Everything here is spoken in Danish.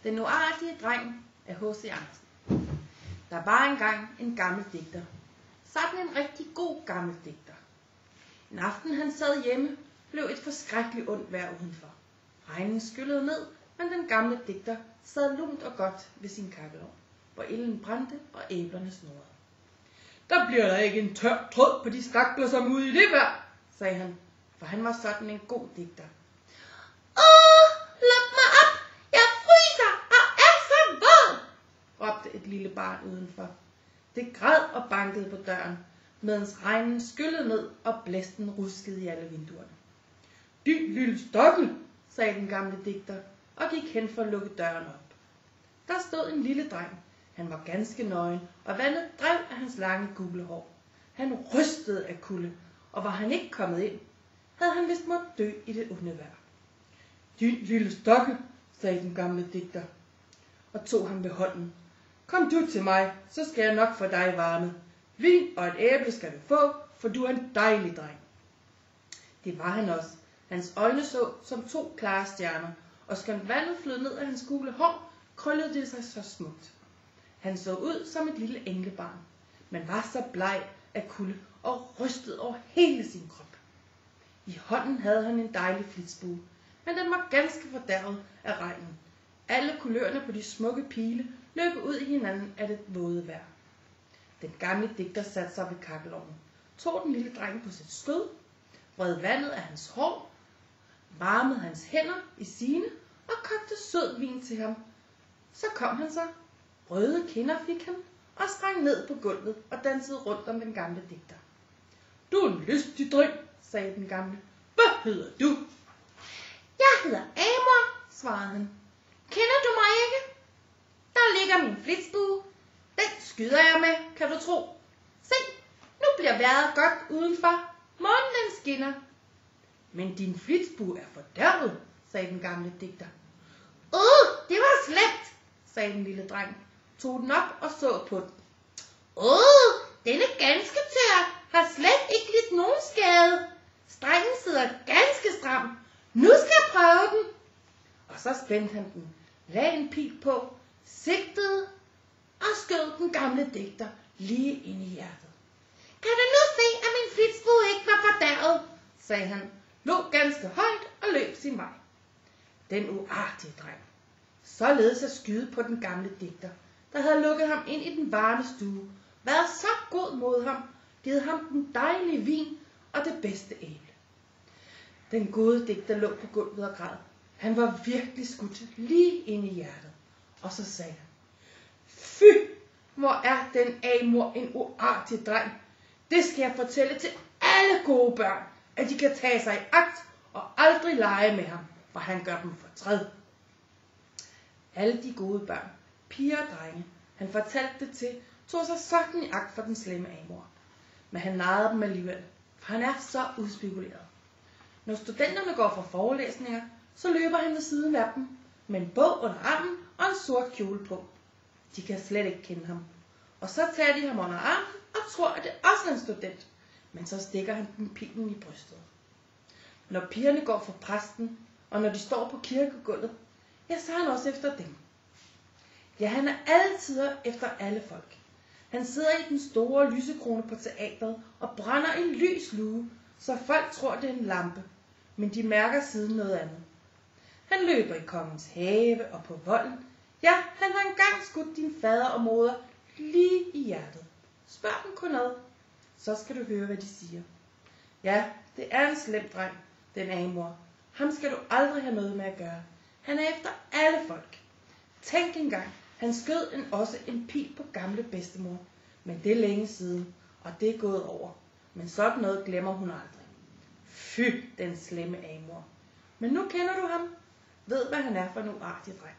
Den uartige dreng af H.C. Andersen. Der var engang en gammel digter. Sådan en rigtig god gammel digter. En aften han sad hjemme, blev et forskrækkeligt ondt vejr udenfor. Regnen skyllede ned, men den gamle digter sad lunt og godt ved sin kakkelovn, hvor ilden brændte og æblerne snurrede. Der bliver der ikke en tør tråd på de stakler som ude i det vejr, sagde han, for han var sådan en god digter. Luk mig op! Jeg fryser og er så våd! Råbte et lille barn udenfor. Det græd og bankede på døren, mens regnen skyllede ned og blæsten ruskede i alle vinduerne. Din lille stakkel, sagde den gamle digter og gik hen for at lukke døren op. Der stod en lille dreng. Han var ganske nøgen, og vandet drev af hans lange gule hår. Han rystede af kulde, og var han ikke kommet ind, havde han vist måttet dø i det onde vejr. Din lille stakkel, sagde den gamle digter, og tog ham ved hånden. Kom du til mig, så skal jeg nok få dig varme. Vin og et æble skal du få, for du er en dejlig dreng. Det var han også. Hans øjne så som 2 klare stjerner, og skønt vandet flød ned af hans gule hår, krøllede det sig så smukt. Han så ud som et lille englebarn, men var så bleg af kulde og rystede over hele sin krop. I hånden havde han en dejlig flitsbue, men den var ganske fordærvet af regnen. Alle kulørerne på de smukke pile løb ud i hinanden af det våde vejr. Den gamle digter satte sig ved kakkelovnen, tog den lille dreng på sit skød, vred vandet af hans hår, varmede hans hænder i sine og kogte sød vin til ham. Så kom han så. Røde kinder fik han og sprang ned på gulvet og dansede rundt om den gamle digter. Du er en lystig dreng, sagde den gamle. Hvad hedder du? Jeg hedder Amor, svarede han. Kender du mig ikke? Der ligger min flitsbue. Den skyder jeg med, kan du tro. Se, nu bliver vejret godt udenfor. Månen skinner. Men din flitsbue er fordærvet, sagde den gamle digter. Det var slemt, sagde den lille dreng, tog den op og så på den. Den er ganske tør, har slet ikke lidt nogen skade. Strengen sidder ganske stram. Nu skal jeg prøve den. Og så spændte han den, lagde en pil på, sigtede og skød den gamle digter lige ind i hjertet. Kan du nu se, at min flitsbue ikke var fordærvet, sagde han, lå ganske højt og løb sin vej. Den uartige dreng. Således at skyde på den gamle digter, der havde lukket ham ind i den varme stue, været så god mod ham, givet ham den dejlige vin og det bedste æble. Den gode digter lå på gulvet og græd. Han var virkelig skudt lige ind i hjertet. Og så sagde han, fy, hvor er den Amor en uartig dreng. Det skal jeg fortælle til alle gode børn, at de kan tage sig i agt og aldrig lege med ham, for han gør dem fortræd. Alle de gode børn, piger og drenge, han fortalte det til, tog sig sådan i agt for den slemme Amor. Men han narrede dem alligevel, for han er så udspekuleret. Når studenterne går for forelæsninger, så løber han ved siden af dem, med en bog under armen og en sort kjole på. De kan slet ikke kende ham. Og så tager de ham under armen og tror, at det også er en student, men så stikker han dem pilen i brystet. Når pigerne går for præsten, og når de står på kirkegulvet, ja, så er han også efter dem. Ja, han er altid efter alle folk. Han sidder i den store lysekrone på teatret og brænder en lys lue, så folk tror, det er en lampe, men de mærker siden noget andet. Han løber i kongens have og på volden. Ja, han har engang skudt din fader og moder lige i hjertet. Spørg dem kun ad, så skal du høre, hvad de siger. Ja, det er en slem dreng, den Amor. Ham skal du aldrig have noget med at gøre. Han er efter alle folk. Tænk engang, han skød også en pil på gamle bedstemor. Men det er længe siden, og det er gået over. Men sådan noget glemmer hun aldrig. Fy, den slemme Amor. Men nu kender du ham. Ved, hvad han er for en uartig dreng.